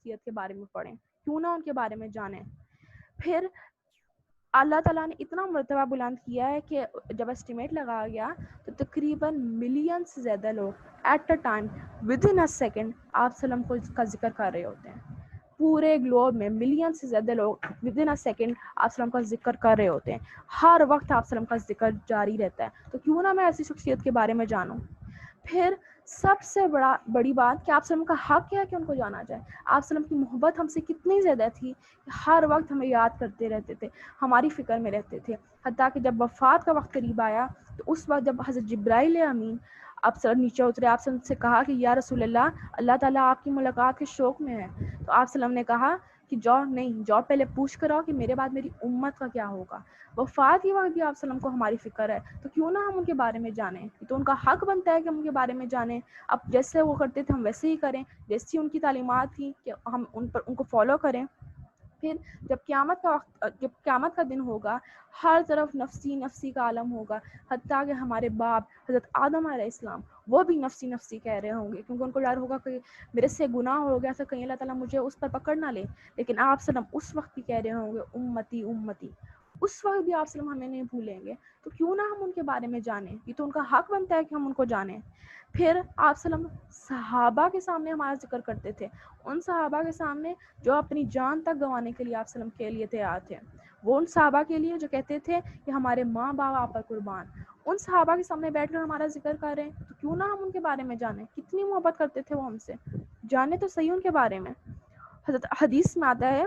شخصیت کے بارے میں پڑھیں، کیوں نہ ان کے بارے میں جانیں. پھر اللہ تعالیٰ نے اتنا مرتبہ بلند کیا ہے کہ جب اسٹیمیٹ لگایا گیا تو تقریباً ملین سے زیادہ لوگ at a time within a second آپ صلی اللہ علیہ وسلم کا ذکر کر رہے ہوتے ہیں. پورے گلوب میں ملین سے زیادہ لوگ ود ان اے سیکنڈ آپ صلی اللہ علیہ وسلم کا ذکر کر رہے ہوتے ہیں. ہر وقت آپ صلی اللہ علیہ وسلم کا ذکر جاری رہتا ہے، تو کیوں نہ میں ایسی شخصیت کے بارے میں جانوں. پھر سب سے بڑی بات کہ آپ صلی اللہ علیہ وسلم کا حق کیا ہے کہ ان کو جانا جائے. آپ صلی اللہ علیہ وسلم کی محبت ہم سے کتنی زیادہ تھی کہ ہر وقت ہمیں یاد کرتے رہتے تھے، ہماری فکر میں رہتے تھے. حتیٰ کہ جب وفات کا وقت قریب آیا تو اس وقت جب حضرت جبرائیل امین آپ صلی اللہ نیچے اترے، آپ صلی اللہ سے کہا کہ یا رسول اللہ تعالیٰ آپ کی ملاقات کے شوق میں ہے، تو آپ صلی اللہ نے کہا کہ جاؤ پہلے پوچھ کر آؤ کہ میرے بعد میری امت کا کیا ہوگا. وفات کے وقت بھی آپ صلی اللہ کو ہماری فکر ہے، تو کیوں نہ ہم ان کے بارے میں جانیں. تو ان کا حق بنتا ہے کہ ہم ان کے بارے میں جانیں. اب جیسے وہ کرتے تھے ہم ویسے ہی کریں، جیسی ان کی تعلیمات تھیں کہ ہم ان کو فالو کریں. پھر جب قیامت کا دن ہوگا، ہر طرف نفسی نفسی کا عالم ہوگا. حتیٰ کہ ہمارے باپ حضرت آدم علیہ السلام وہ بھی نفسی نفسی کہہ رہے ہوں گے، کیونکہ ان کو ڈر ہوگا کہ میرے سے گناہ ہو گیا، تو کہیں اللہ تعالیٰ مجھے اس پر پکڑ نہ لے. لیکن آپ صلی اللہ اس وقت بھی کہہ رہے ہوں گے امتی امتی. اس وقت بھی آپ صلی اللہ ہمیں نہیں بھولیں گے، تو کیوں نہ ہم ان کے بارے میں جانیں. یہ تو ان کا حق بنتا ہے کہ ہم ان کو جانیں. پھر آپ صلی اللہ صحابہ کے سامنے ہمارا ذکر کرتے تھے، ان صحابہ کے سامنے جو اپنی جان تک گنوانے کے لیے آپ صلی اللہ کے لیے تیار تھے. وہ ان صحابہ کے لیے جو کہتے تھے کہ ہمارے ماں باپ آپ پر قربان، ان صحابہ کے سامنے بیٹھ کر ہمارا ذکر کر رہے ہیں، تو کیوں نہ ہم ان کے بارے میں جانیں. کتنی محبت کرتے تھے وہ ہم سے، جانے تو صحیح ان کے بارے میں. حضرت حدیث میں آتا ہے،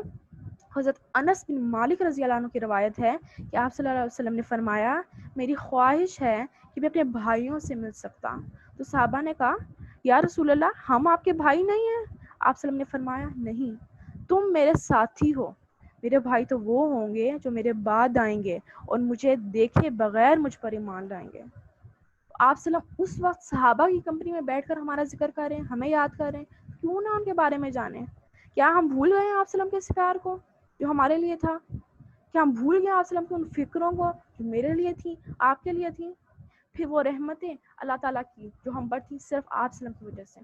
حضرت انس بن مالک رضی اللہ عنہ کی روایت ہے کہ آپ صلی اللہ علیہ وسلم نے فرمایا میری خواہش ہے کہ میں اپنے بھائیوں سے مل سکتا. تو صحابہ نے کہا یا رسول اللہ ہم آپ کے بھائی نہیں ہیں. آپ صلی اللہ علیہ وسلم نے فرمایا نہیں، تم میرے ساتھی ہو. میرے بھائی تو وہ ہوں گے جو میرے بعد آئیں گے اور مجھے دیکھے بغیر مجھ پر ایمان لائیں گے. آپ صلی اللہ اس وقت صحابہ کی کمپنی میں بیٹھ کر ہمارا ذکر کر رہے ہیں، ہمیں یاد کر رہے ہیں، کیوں نہ ان کے بارے میں جانیں. کیا ہم بھول گئے ہیں آپ صلی اللہ کے اسرار کو جو ہمارے لیے تھا؟ کیا ہم بھول گئے آپ صلی اللہ کی ان فکروں کو جو میرے لیے تھی، آپ کے لیے تھی؟ پھر وہ رحمتیں اللہ تعالیٰ کی جو ہم پر تھی صرف آپ صلی اللہ کی وجہ سے.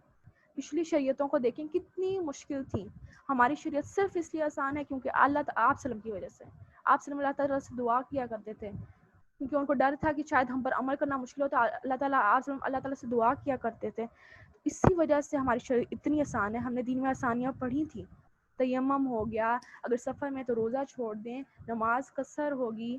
پچھلی شریعتوں کو دیکھیں کتنی مشکل تھی، ہماری شریعت صرف اس لیے آسان ہے کیونکہ آپ صلی اللہ کی وجہ سے. آپ صلی اللہ تعالیٰ سے دعا کیا کرتے تھے کیونکہ ان کو ڈر تھا کہ شاید ہم پر عمل کرنا مشکل ہو، تو اللہ تعالیٰ سے دعا کیا کرتے تھے. اسی وجہ سے ہماری شریعت اتنی آسان ہے. ہم نے دین میں آسانیاں پڑھی تھی، تیمم ہو گیا، اگر سفر میں تو روزہ چھوڑ دیں، نماز قصر ہوگی.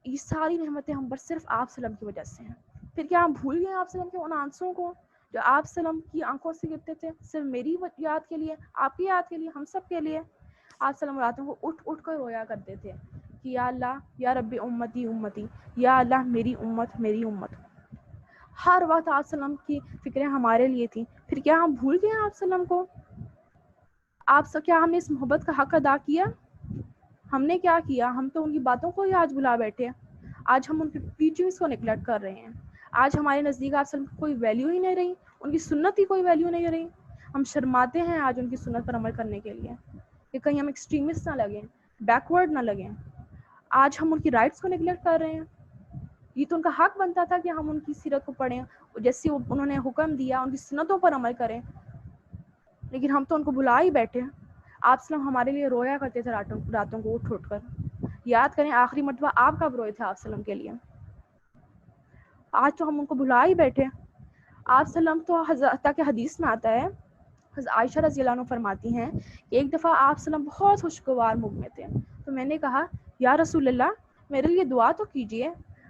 یہ ساری نعمتیں ہم پر صرف آپ صلی اللہ کی وجہ سے ہیں. پھر کیا ہم بھول گئے آپ صلی اللہ کے ان آنسوں کو جو آپ صلی اللہ کی آنکھوں سے گرتے تھے صرف میری یاد کے لیے، آپ کی یاد کے لیے، ہم سب کے لیے. آپ صلی اللہ راتوں کو اٹھ اٹھ کر رویا کرتے تھے کہ یا اللہ یا رب امتی امتی، یا اللہ میری امت میری امت. ہر وقت آپ صلی اللہ کی فکریں ہمارے لیے تھیں. پھر کیا ہم بھول گئے آپ صلی اللہ کو؟ کیا ہم نے اس محبت کا حق ادا کیا؟ ہم نے کیا کیا؟ ہم تو ان کی باتوں کو ہی آج بلا بیٹھے. آج ہم ان کی ٹیچنگس کو نگلیکٹ کر رہے ہیں. آج ہمارے نزدیک آپ صلی اللہ کی کوئی ویلیو ہی نہیں رہی، ان کی سنت کی کوئی ویلیو نہیں رہی. ہم شرماتے ہیں آج ان کی سنت پر عمل کرنے کے لیے کہ کہیں ہم ایکسٹریمسٹ نہ لگیں، بیکورڈ نہ لگیں. آج ہم ان کی رائٹس کو نگلیکٹ کر رہے ہیں. یہ تو ان کا حق بنتا تھا کہ ہم ان کی سیرت کو پڑھیں، جیسے انہوں نے حکم دیا ان کی سنتوں پر عمل کریں، لیکن ہم تو ان کو بلا ہی بیٹھے. آپ صلی اللہ ہمارے لیے رویا کرتے تھے راتوں کو اٹھ اٹھ کر. یاد کریں آخری مرتبہ آپ کب روئے تھے آپ صلی اللہ کے لیے؟ آج تو ہم ان کو بلا ہی بیٹھے. آپ صلی اللہ تو حضرت کہ حدیث میں آتا ہے، حضرت عائشہ رضی اللہ عنہ فرماتی ہیں کہ ایک دفعہ آپ صلی اللہ بہت خوشگوار موڈ میں تھے، تو میں نے کہا یا رسول اللہ میرے لیے دعا تو کیجیے.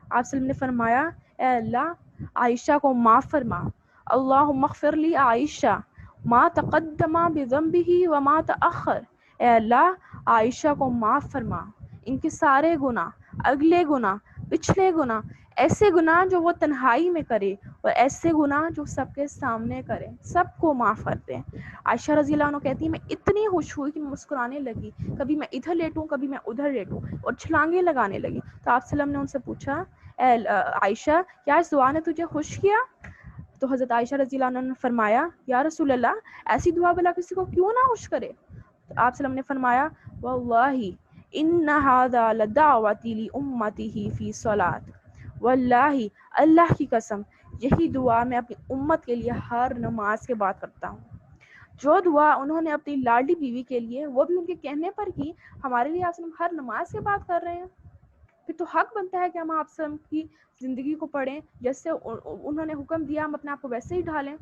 آپ صلی اللہ نے فرمایا اے اللہ عائشہ کو معاف فرما، اللہم اغفر لی عائشہ ما تقدم بذنبہ وما تأخر. اے اللہ عائشہ کو معاف فرما، ان کے سارے گناہ، اگلے گناہ، پچھلے گناہ، ایسے گناہ جو وہ تنہائی میں کرے اور ایسے گناہ جو سب کے سامنے کرے، سب کو معاف کر دیں. عائشہ رضی اللہ عنہ کہتی ہے میں اتنی خوش ہوئی کہ میں مسکرانے لگی، کبھی میں ادھر لیٹوں کبھی میں ادھر لیٹوں اور چھلانگیں لگانے لگی. تو آپ صلی اللہ نے ان سے پوچھا اے عائشہ کیا اس دعا نے تجھے خوش کیا؟ تو حضرت عائشہ رضی اللہ عنہ نے فرمایا یا رسول اللہ ایسی دعا بلا کسی کو کیوں نہ خوش کرے. تو آپ صلی اللہ نے فرمایا واللہ ان ھذا لدعوتی لامتہ فی صلاۃ، واللہ اللہ کی قسم یہی دعا میں اپنی امت کے لیے ہر نماز کے بعد کرتا ہوں. جو دعا انہوں نے اپنی لاڈلی بیوی کے لیے، وہ بھی ان کے کہنے پر کی، ہمارے لیے آپ صلی اللہ علیہ وسلم ہر نماز کے بعد کر رہے ہیں. پھر تو حق بنتا ہے کہ ہم آپ صلی اللہ علیہ وسلم کی زندگی کو پڑھیں، جیسے انہوں نے حکم دیا ہم اپنے آپ کو ویسے ہی ڈھالیں.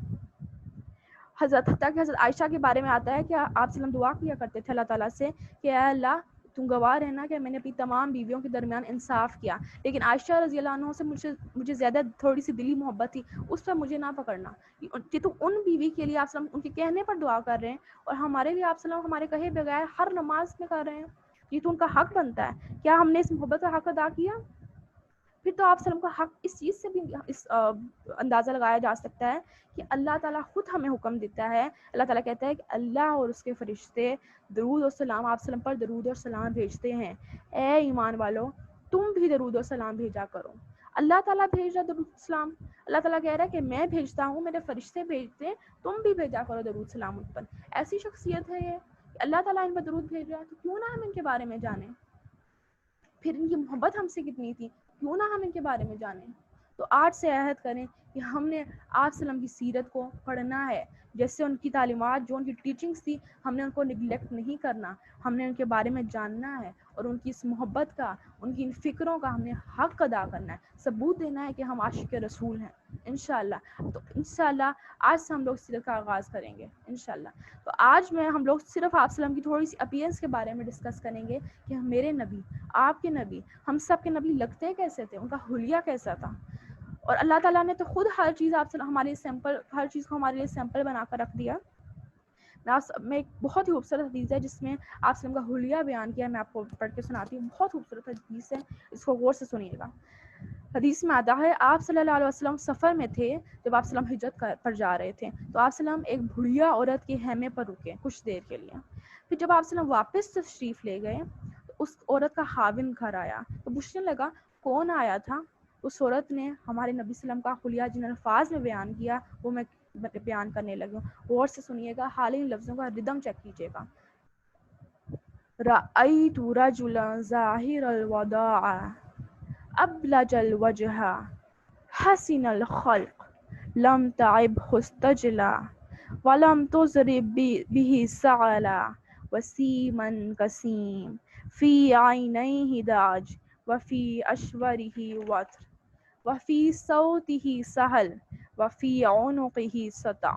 حتیٰ کہ حضرت عائشہ کے بارے میں آتا ہے کہ آپ صلی اللہ علیہ وسلم دعا کیا کرتے تھے اللہ تعالیٰ سے کہ اے اللہ تم گواہ رہنا کہ میں نے اپنی تمام بیویوں کے درمیان انصاف کیا، لیکن عائشہ رضی اللہ عنہ سے مجھے زیادہ تھوڑی سی دلی محبت تھی، اس پر مجھے نہ پکڑنا کہ تم ان بیوی کے لیے آپ صلی اللہ علیہ وسلم ان کے کہنے پر دعا کر رہے ہیں اور ہمارے لیے آپ صلی اللہ علیہ وسلم ہمارے کہے بغیر ہر نماز میں کر رہے ہیں. یہ تو ان کا حق بنتا ہے. کیا ہم نے اس محبت کا حق ادا کیا؟ پھر تو آپ صلی اللہ علیہ وسلم کا حق اس چیز سے بھی اس اندازہ لگایا جا سکتا ہے کہ اللہ تعالیٰ خود ہمیں حکم دیتا ہے. اللہ تعالیٰ کہتا ہے کہ اللہ اور اس کے فرشتے درود و سلام آپ صلی اللہ علیہ وسلم پر درود اور سلام بھیجتے ہیں. اے ایمان والو تم بھی درود و سلام بھیجا کرو. اللہ تعالیٰ بھیج رہا درود و سلام. اللہ تعالیٰ کہہ رہا ہے کہ میں بھیجتا ہوں، میرے فرشتے بھیجتے ہیں، تم بھی بھیجا کرو درود سلام ان پر. ایسی شخصیت ہے یہ کہ اللہ تعالیٰ ان پر درود بھیج رہا ہے، تو کیوں نہ ہم ان کے بارے میں جانیں. پھر ان کی محبت ہم سے کتنی تھی، کیوں نہ ہم ان کے بارے میں جانیں. تو آج سے عہد کریں کہ ہم نے آپ صلی اللہ علیہ وسلم کی سیرت کو پڑھنا ہے، جیسے ان کی تعلیمات جو ان کی ٹیچنگز تھی ہم نے ان کو نگلیکٹ نہیں کرنا، ہم نے ان کے بارے میں جاننا ہے اور ان کی اس محبت کا، ان کی ان فکروں کا ہم نے حق ادا کرنا ہے، ثبوت دینا ہے کہ ہم عاشق رسول ہیں انشاءاللہ. تو انشاءاللہ آج سے ہم لوگ سیرت کا آغاز کریں گے انشاءاللہ. تو آج میں ہم لوگ صرف آپ صلی اللہ علیہ وسلم کی تھوڑی سی اپیئرنس کے بارے میں ڈسکس کریں گے کہ میرے نبی، آپ کے نبی، ہم سب کے نبی لگتے کیسے تھے، ان کا حلیہ کیسا تھا. اور اللہ تعالیٰ نے تو خود ہر چیز آپ سے ہمارے سیمپل، ہر چیز کو ہمارے لیے سیمپل بنا کر رکھ دیا. میں ایک بہت ہی خوبصورت حدیث ہے جس میں آپ وسلم کا حلیہ بیان کیا ہے، میں آپ کو پڑھ کے سناتی ہوں. بہت خوبصورت حدیث ہے، اس کو غور سے سنیے گا. حدیث میں آتا ہے آپ صلی اللہ علیہ وسلم سفر میں تھے جب آپ صلی اللہ علیہ وسلم ہجرت پر جا رہے تھے، تو آپ صلی اللہ علیہ وسلم ایک بڑھیا عورت کے خیمے پر رکے کچھ دیر کے لیے. پھر جب آپ صلی اللہ علیہ وسلم واپس تشریف لے گئے تو اس عورت کا خاوند گھر آیا تو پوچھنے لگا کون آیا تھا. اس عورت نے ہمارے نبی صلی اللہ علیہ وسلم کا حلیہ جن الفاظ میں بیان کیا وہ میں بیان کرنے لگی ہوں. غور سے سنیے گا، حال ان لفظوں کا ردم چیک کیجیے گا. رأیت رجلا ظاہر الوداع ابلج الوجہ حسن الخلق لم تعب استجلا ولم تضرب به سعلا وسیما کسیم فی عینیہ داج وفی اشورہ وتر وفی صوتہ سہل وفی عنقہ سطع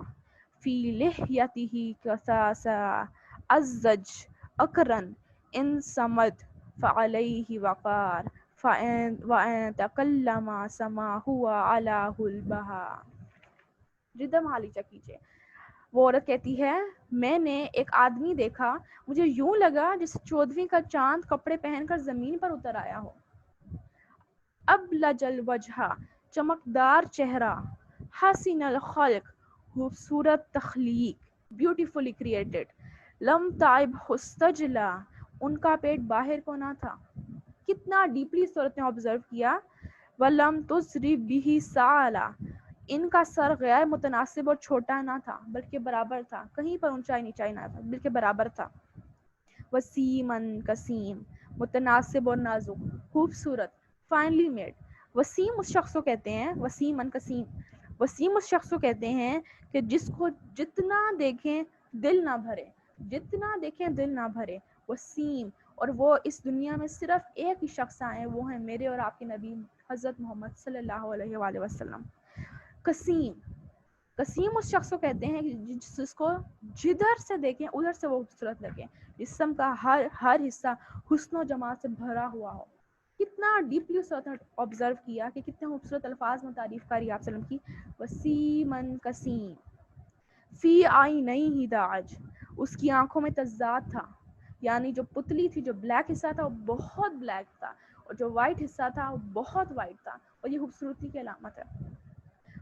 فی لحیتہ کثاسا ازج اکرن ان سمد فعلیہ وقار وَإِن تَكَلَّمَ سَمَا هُوَ عَلَاهُ الْبَهَا. ردم حالی چیک کیجیے. وہ عورت کہتی ہے میں نے ایک آدمی دیکھا، مجھے یوں لگا جیسے 14ویں کا چاند کپڑے پہن کر زمین پر اتر آیا ہو. ابلج الوجہ چمکدار چہرہ، حسین الخلق خوبصورت تخلیق، بیوٹیفلی کریٹڈ، لم تعب استجلا ان کا پیٹ باہر کو نہ تھا. کتنا ڈیپلی صورت نے آبزرو کیا. وَلَمْ تُضْرِبْ بِهِ سَعَلًا ان کا سر غیر متناسب اور چھوٹا نہ تھا بلکہ برابر تھا، کہیں پر اونچائی نیچائی نہ تھا بلکہ برابر تھا. وسیمن کسیم متناسب اور نازک، خوبصورت، فائنلی میڈ. وسیم اس شخص کو کہتے ہیں، وسیمن کسیم، وسیم اس شخص کو کہتے ہیں کہ جس کو جتنا دیکھیں دل نہ بھرے، جتنا دیکھیں دل نہ بھرے. وسیم، اور وہ اس دنیا میں صرف ایک ہی شخص آئے، وہ ہیں میرے اور آپ کے نبی حضرت محمد صلی اللہ علیہ وآلہ وسلم. قسیم، قسیم اس شخص کو کہتے ہیں جس کو جدھر سے دیکھیں ادھر سے وہ خوبصورت لگے، جسم کا ہر حصہ حسن و جمال سے بھرا ہوا ہو. کتنا ڈیپلی اس نے آبزرو کیا کہ کتنے خوبصورت الفاظ میں تعریف کری آپ صلی اللہ علیہ وسلم کی. وسیمن قسیم فی عینیہ داج اس کی آنکھوں میں تضاد تھا، یعنی جو پتلی تھی، جو بلیک حصہ تھا وہ بہت بلیک تھا اور جو وائٹ حصہ تھا وہ بہت وائٹ تھا، اور یہ خوبصورتی کی علامت ہے.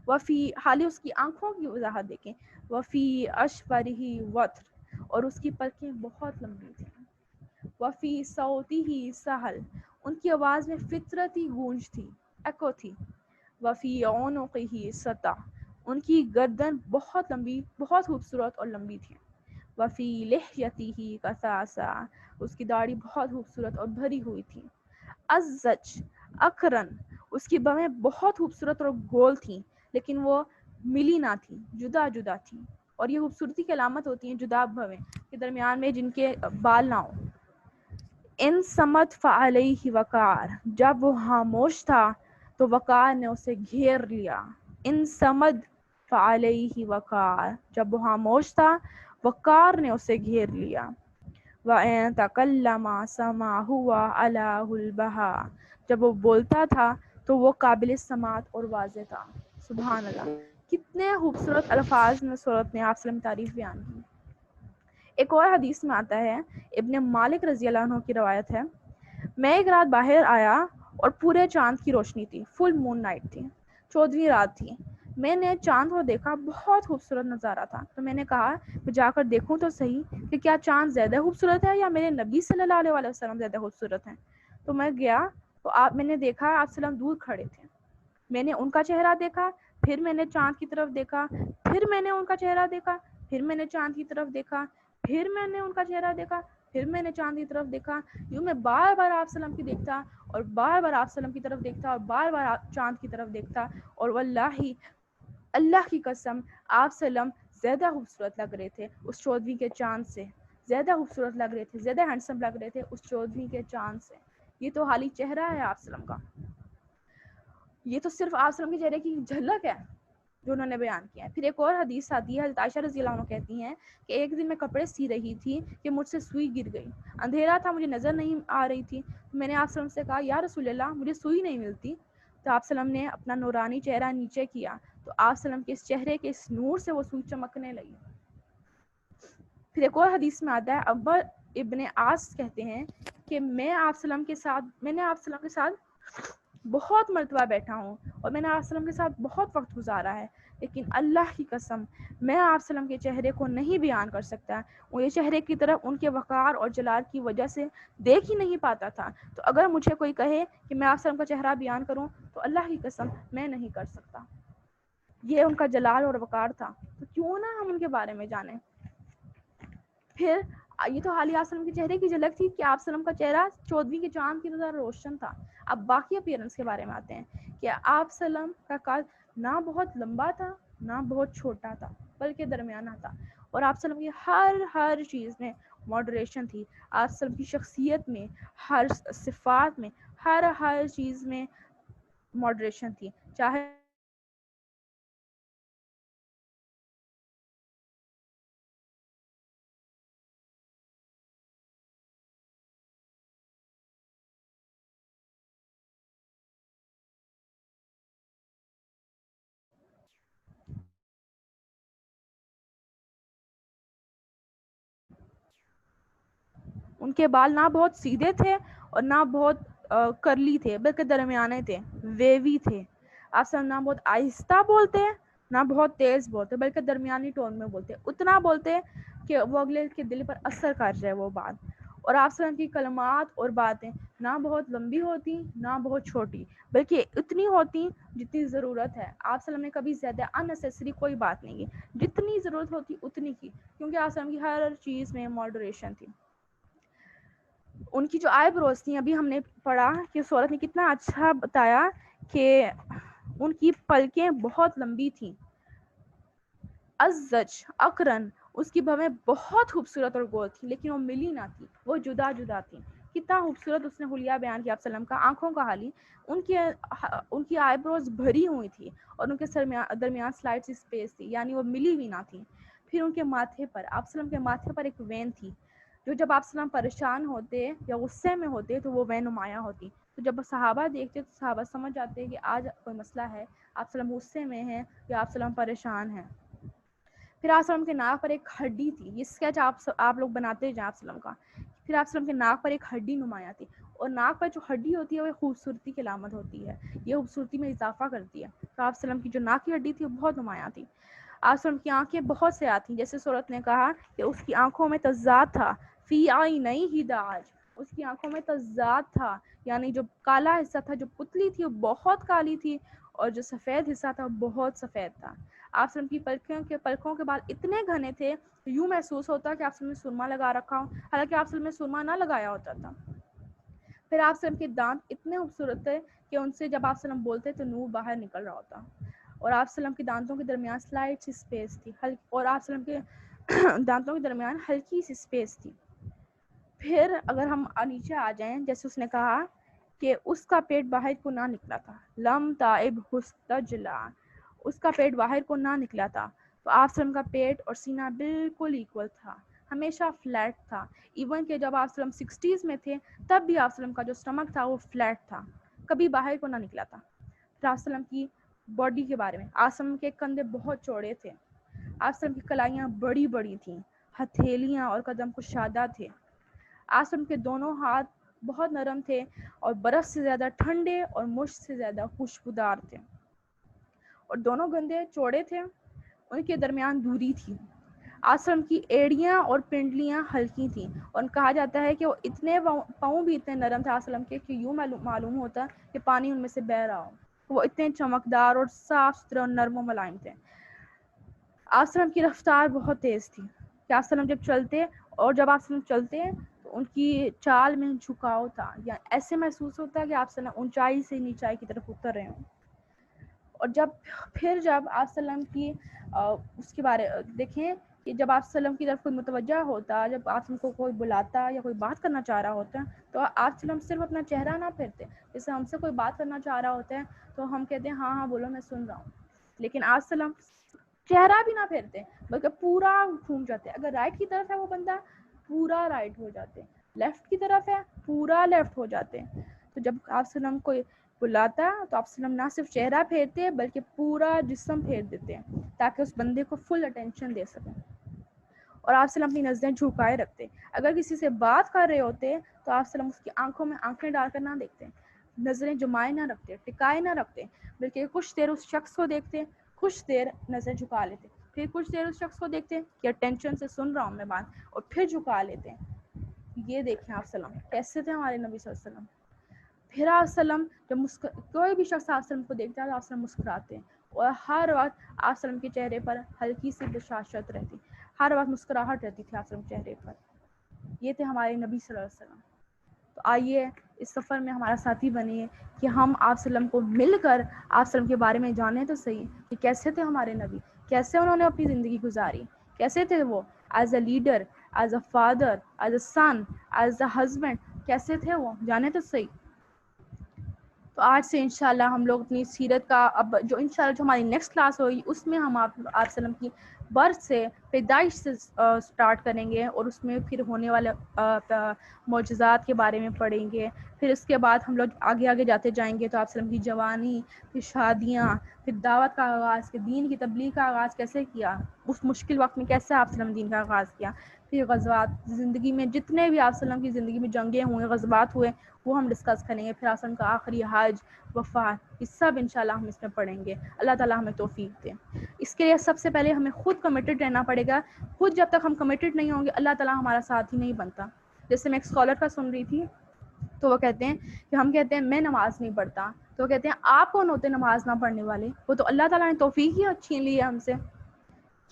وفی حالی اس کی آنکھوں کی وضاحت دیکھیں. وفی اشفرہ وتر اور اس کی پلکیں بہت لمبی تھیں. وفی صوتہ سہل ان کی آواز میں فطرتی گونج تھی، ایکو تھی. وفی عنقہ سطع ان کی گردن بہت لمبی، بہت خوبصورت اور لمبی تھی. وفی لحیتہ کثاسا اس کی داڑھی بہت خوبصورت اور بھری ہوئی تھی. ازج اکرن اس کی بویں بہت خوبصورت اور گول تھیں لیکن وہ ملی نہ تھیں، جدا جدا تھیں. اور یہ خوبصورتی کی علامت ہوتی ہیں جدا بھویں کے درمیان میں جن کے بال نہ ہوں. ان سمت فعلیہ وقار، جب وہ خاموش تھا تو وقار نے اسے گھیر لیا. ان سمد فعلیہ وقار، جب وہ خاموش تھا وقار نے اسے گھیر لیا. وَإِن تَكَلَّمَ سَمَعُهُ وَعَلَاهُ الْبَهَا، جب وہ بولتا تھا تو وہ قابل سماعت اور واضح تھا. سبحان اللہ، کتنے خوبصورت الفاظ میں صورت نے آپ وسلم تعریف بیان کی. ایک اور حدیث میں آتا ہے، ابن مالک رضی اللہ عنہ کی روایت ہے، میں ایک رات باہر آیا اور پورے چاند کی روشنی تھی، فل مون نائٹ تھی، 14ویں رات تھی. میں نے چاند کو دیکھا، بہت خوبصورت نظارہ تھا. تو میں نے کہا میں جا کر دیکھوں تو صحیح کہ کیا چاند زیادہ خوبصورت ہے یا میرے نبی صلی اللہ علیہ وسلم زیادہ خوبصورت ہیں. تو میں گیا تو میں نے دیکھا آپ وسلم دور کھڑے تھے. میں نے ان کا چہرہ دیکھا، پھر میں نے چاند کی طرف دیکھا، پھر میں نے ان کا چہرہ دیکھا، پھر میں نے چاند کی طرف دیکھا، پھر میں نے ان کا چہرہ دیکھا، پھر میں نے چاند کی طرف دیکھا. یوں میں بار بار آپ وسلم کی دیکھتا اور بار بار آپ وسلم کی طرف دیکھتا اور بار بار چاند کی طرف دیکھتا. اور واللہ، اللہ کی قسم، آپ وسلم زیادہ خوبصورت لگ رہے تھے اس 14ویں کے چاند سے، زیادہ خوبصورت لگ رہے تھے، زیادہ ہینڈسم لگ رہے تھے اس 14ویں کے چاند سے. یہ تو حالی چہرہ ہے آپ وسلم کا، یہ تو صرف آپ وسلم کے چہرے کی جھلک ہے جو انہوں نے بیان کیا ہے. پھر ایک اور حدیث آتی ہے، حضرت عائشہ رضی اللہ عنہ کہتی ہیں کہ ایک دن میں کپڑے سی رہی تھی کہ مجھ سے سوئی گر گئی. اندھیرا تھا، مجھے نظر نہیں آ رہی تھی. میں نے آپ وسلم سے کہا یا رسول اللہ مجھے سوئی نہیں ملتی. تو آپ وسلم نے اپنا نورانی چہرہ نیچے کیا تو آپ وسلم کے اس چہرے کے اس نور سے وہ سوئی چمکنے لگی. پھر ایک اور حدیث میں آتا ہے، ابا ابن عاص کہتے ہیں کہ میں نے آپ وسلم کے ساتھ بہت مرتبہ بیٹھا ہوں اور میں نے آپ وسلم کے ساتھ بہت وقت گزارا ہے، لیکن اللہ کی قسم میں آپ وسلم کے چہرے کو نہیں بیان کر سکتا. وہ یہ چہرے کی طرف ان کے وقار اور جلال کی وجہ سے دیکھ ہی نہیں پاتا تھا. تو اگر مجھے کوئی کہے کہ میں آپ وسلم کا چہرہ بیان کروں تو اللہ کی قسم میں نہیں کر سکتا. یہ ان کا جلال اور وقار تھا، تو کیوں نہ ہم ان کے بارے میں جانیں. پھر یہ تو حالی آپ وسلم کے چہرے کی جھلک تھی کہ آپ وسلم کا چہرہ 14ویں کے چاند کی طرح روشن تھا. اب باقی اپیرنس کے بارے میں آتے ہیں کہ آپ وسلم کا قد نہ بہت لمبا تھا نہ بہت چھوٹا تھا بلکہ درمیانہ تھا. اور آپ وسلم کی ہر چیز میں ماڈریشن تھی. آپ وسلم کی شخصیت میں، ہر صفات میں، ہر چیز میں ماڈریشن تھی. چاہے ان کے بال نہ بہت سیدھے تھے اور نہ بہت کرلی تھے بلکہ درمیانے تھے، ویوی تھے. آپ سب نہ بہت آہستہ بولتے نہ بہت تیز بولتے بلکہ درمیانی ٹون میں بولتے، اتنا بولتے کہ وہ اگلے کے دل پر اثر کر جائے وہ بات. اور آپ سب کی کلمات اور باتیں نہ بہت لمبی ہوتی نہ بہت چھوٹی بلکہ اتنی ہوتی جتنی ضرورت ہے. آپ وسلم نے کبھی زیادہ اننیسیسری کوئی بات نہیں کی، جتنی ضرورت ہوتی اتنی کی، کیونکہ آپ وسلم کی ہر چیز میں ماڈریشن تھی. ان کی جو آئی بروز تھیں، ابھی ہم نے پڑھا کہ سورت نے کتنا اچھا بتایا کہ ان کی پلکیں بہت لمبی تھیں. ازج اقرن، اس کی بھویں بہت خوبصورت اور گول تھی لیکن وہ ملی نہ تھی، وہ جدا جدا تھی. کتنا خوبصورت اس نے حلیہ بیان کیا آپ وسلم کا. آنکھوں کا حالی، ان کی آئی بروز بھری ہوئی تھی اور ان کے درمیان سلائٹ سی اسپیس تھی، یعنی وہ ملی ہوئی نہ تھی. پھر ان کے ماتھے پر، آپ وسلم کے ماتھے پر ایک وین تھی جو جب آپ وسلم پریشان ہوتے یا غصے میں ہوتے تو وہ وین نمایاں ہوتی. تو جب صحابہ دیکھتے تو صحابہ سمجھ جاتے کہ آج کوئی مسئلہ ہے، آپ وسلم غصے میں ہیں یا آپ وسلم پریشان ہیں. پھر آپ وسلم کے ناک پر ایک ہڈی تھی، یہ اسکیچ آپ لوگ بناتے جائیں آپ وسلم کا. پھر آپ وسلم کے ناک پر ایک ہڈی نمایاں تھی، اور ناک پر جو ہڈی ہوتی ہے وہ خوبصورتی کی علامت ہوتی ہے، یہ خوبصورتی میں اضافہ کرتی ہے. تو آپ وسلم کی جو ناک کی ہڈی تھی وہ بہت نمایاں تھی. آپ وسلم کی آنکھیں بہت سے آتی، جیسے سورت نے کہا کہ اس کی آنکھوں میں تضاد تھا، فی عینیہ داج، اس کی آنکھوں میں تضاد تھا، یعنی جو کالا حصہ تھا، جو پتلی تھی وہ بہت کالی تھی اور جو سفید حصہ تھا وہ بہت سفید تھا. آپ وسلم کی پلکوں کے بال اتنے گھنے تھے یوں محسوس ہوتا کہ آپ وسلم نے سرما لگا رکھا ہو، حالانکہ آپ وسلم نے سرما نہ لگایا ہوتا تھا. پھر آپ وسلم کے دانت اتنے خوبصورت تھے کہ ان سے جب آپ وسلم بولتے تو نور باہر نکل رہا ہوتا. اور آپ وسلم کے دانتوں کے درمیان سلائٹ سی اسپیس تھی، اور آپ وسلم کے دانتوں کے درمیان ہلکی سی اسپیس تھی۔ پھر اگر ہم نیچے آ جائیں، جیسے اس نے کہا کہ اس کا پیٹ باہر کو نہ نکلا تھا، لم تائب حستجلا، اس کا پیٹ باہر کو نہ نکلا تھا، تو آپ وسلم کا پیٹ اور سینہ بالکل ایکول تھا، ہمیشہ فلیٹ تھا۔ ایون کہ جب آپ وسلم 60s میں تھے تب بھی آپ وسلم کا جو اسٹمک تھا وہ فلیٹ تھا، کبھی باہر کو نہ نکلا تھا۔ پھر آپ وسلم کی باڈی کے بارے میں، آپ وسلم کے کندھے بہت چوڑے تھے، آپ وسلم کی کلائیاں بڑی بڑی تھیں، ہتھیلیاں اور قدم کشادہ تھے، آپ وسلم کے دونوں ہاتھ بہت نرم تھے اور برف سے زیادہ ٹھنڈے اور مشک سے زیادہ خوشبودار تھے، اور دونوں گندے چوڑے تھے، ان کے درمیان دوری تھی۔ آسم کی ایڑیاں اور پنڈلیاں ہلکی تھیں، اور کہا جاتا ہے کہ وہ اتنے پاؤں بھی اتنے نرم تھے آسلم کے کہ یوں معلوم ہوتا کہ پانی ان میں سے بہہ رہا ہو، وہ اتنے چمکدار اور صاف ستھرے اور نرم و ملائم تھے۔ آسلم کی رفتار بہت تیز تھی کہ آسلم جب چلتے، اور جب آسلم چلتے تو ان کی چال میں جھکاؤ تھا، یا ایسے محسوس ہوتا ہے کہ آپ اونچائی سے نیچائی کی طرف اتر رہے ہوں۔ اور جب آپ سلم کی اس کے بارے دیکھیں کہ جب آپ سلم کی طرف کوئی متوجہ ہوتا، جب آپ کو کوئی بلاتا یا کوئی بات کرنا چاہ رہا ہوتا تو آپ سلم صرف اپنا چہرہ نہ پھیرتے، جیسے ہم سے کوئی بات کرنا چاہ رہا ہوتا ہے تو ہم کہتے ہیں ہاں ہاں بولو میں سن رہا ہوں، لیکن آپ سلم چہرہ بھی نہ پھیرتے بلکہ پورا گھوم جاتے، اگر رائٹ کی طرف ہے وہ بندہ پورا رائٹ ہو جاتے، لیفٹ کی طرف ہے پورا لیفٹ ہو جاتے۔ تو جب آپ سلم کوئی بلاتا تو آپ سلم نہ صرف چہرہ پھیرتے بلکہ پورا جسم پھیر دیتے ہیں تاکہ اس بندے کو فل اٹینشن دے سکیں، اور آپ سلم اپنی نظریں جھکائے رکھتے، اگر کسی سے بات کر رہے ہوتے تو آپ سلم اس کی آنکھوں میں آنکھیں ڈال کر نہ دیکھتے، نظریں جمائے نہ رکھتے، ٹکائے نہ رکھتے، بلکہ کچھ دیر اس شخص کو دیکھتے، کچھ دیر نظر جھکا لیتے، پھر کچھ دیر اس شخص کو دیکھتے کہ اٹینشن سے سن رہا ہوں میں بات، اور پھر جھکا لیتے۔ یہ دیکھیں آپ سلم کیسے تھے ہمارے نبی صلی اللہ علیہ وسلم۔ پھر آپ سلم جب کوئی بھی شخص آپ سلم کو دیکھتا ہے تو آپ سلم مسکراتے ہیں، اور ہر وقت آپ سلم کے چہرے پر ہلکی سی بشاشت رہتی، ہر وقت مسکراہٹ رہتی تھی آپ سلم چہرے پر۔ یہ تھے ہمارے نبی صلی اللہ علیہ وسلم۔ تو آئیے اس سفر میں ہمارا ساتھی بنیے کہ ہم آپ سلم کو مل کر آپ سلم کے بارے میں جانیں تو صحیح کہ کیسے تھے ہمارے نبی، کیسے انہوں نے اپنی زندگی گزاری، کیسے تھے وہ as a leader, as a father, as a son, as a husband, کیسے تھے وہ، جانے تو صحیح۔ تو آج سے انشاءاللہ ہم لوگ اپنی سیرت کا اب جو انشاءاللہ جو ہماری نیکسٹ کلاس ہوگی اس میں ہم آپ وسلم کی برتھ سے، پیدائش سے سٹارٹ کریں گے، اور اس میں پھر ہونے والے معجزات کے بارے میں پڑھیں گے۔ پھر اس کے بعد ہم لوگ آگے آگے جاتے جائیں گے تو آپ وسلم کی جوانی، پھر شادیاں، پھر دعوت کا آغاز، پھر دین کی تبلیغ کا آغاز کیسے کیا، اس مشکل وقت میں کیسے آپ وسلم دین کا آغاز کیا، پھر غزوات، زندگی میں جتنے بھی آپ وسلم کی زندگی میں جنگیں ہوئے، غزوات ہوئے، وہ ہم ڈسکس کریں گے، پھر آپ وسلم کا آخری حج، وفات، یہ سب انشاءاللہ ہم اس میں پڑھیں گے۔ اللہ تعالیٰ ہمیں توفیق دے۔ اس کے لیے سب سے پہلے ہمیں خود کمیٹڈ رہنا پڑے گا، خود جب تک ہم کمیٹڈ نہیں ہوں گے اللہ تعالیٰ ہمارا ساتھ ہی نہیں بنتا۔ جیسے میں ایک اسکالر کا سن رہی تھی تو وہ کہتے ہیں کہ ہم کہتے ہیں میں نماز نہیں پڑھتا، تو وہ کہتے ہیں آپ کون ہوتے نماز نہ پڑھنے والے، وہ تو اللہ تعالیٰ نے توفیق ہی چھین لی ہے ہم سے،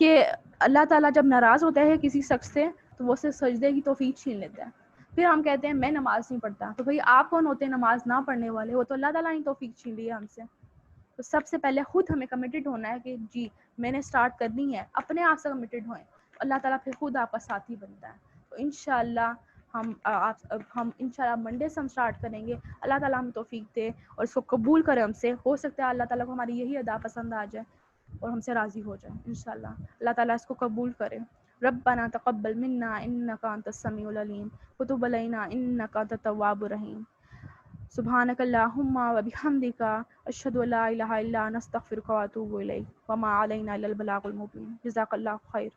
کہ اللہ تعالیٰ جب ناراض ہوتا ہے کسی شخص سے تو وہ اسے سجدے کی توفیق چھین لیتا ہے۔ پھر ہم کہتے ہیں میں نماز نہیں پڑھتا، تو بھئی آپ کون ہوتے ہیں نماز نہ پڑھنے والے، وہ تو اللہ تعالیٰ نے توفیق چھین لی ہے ہم سے۔ تو سب سے پہلے خود ہمیں کمیٹڈ ہونا ہے کہ جی میں نے سٹارٹ کرنی ہے، اپنے آپ سے کمیٹڈ ہوئیں، اللہ تعالیٰ پھر خود آپ کا ساتھی بنتا ہے۔ تو انشاءاللہ ہم انشاءاللہ منڈے سے ہم سٹارٹ کریں گے، اللہ تعالیٰ ہم توفیق دے اور اس کو قبول کرے ہم سے، ہو سکتا ہے اللہ تعالیٰ کو ہماری یہی ادا پسند آ جائے اور ہم سے راضی ہو جائے انشاءاللہ۔ اللہ تعالیٰ اس کو قبول کرے۔ ربنا تقبل منا انک انت السمیع العلیم وتب علینا انک انت التواب الرحیم۔ سبحانک اللہم و بحمدک اشہد ان لا الہ الا انت استغفرک و اتوب الیک وما علینا الا البلاغ المبین۔ جزاک اللہ خیر۔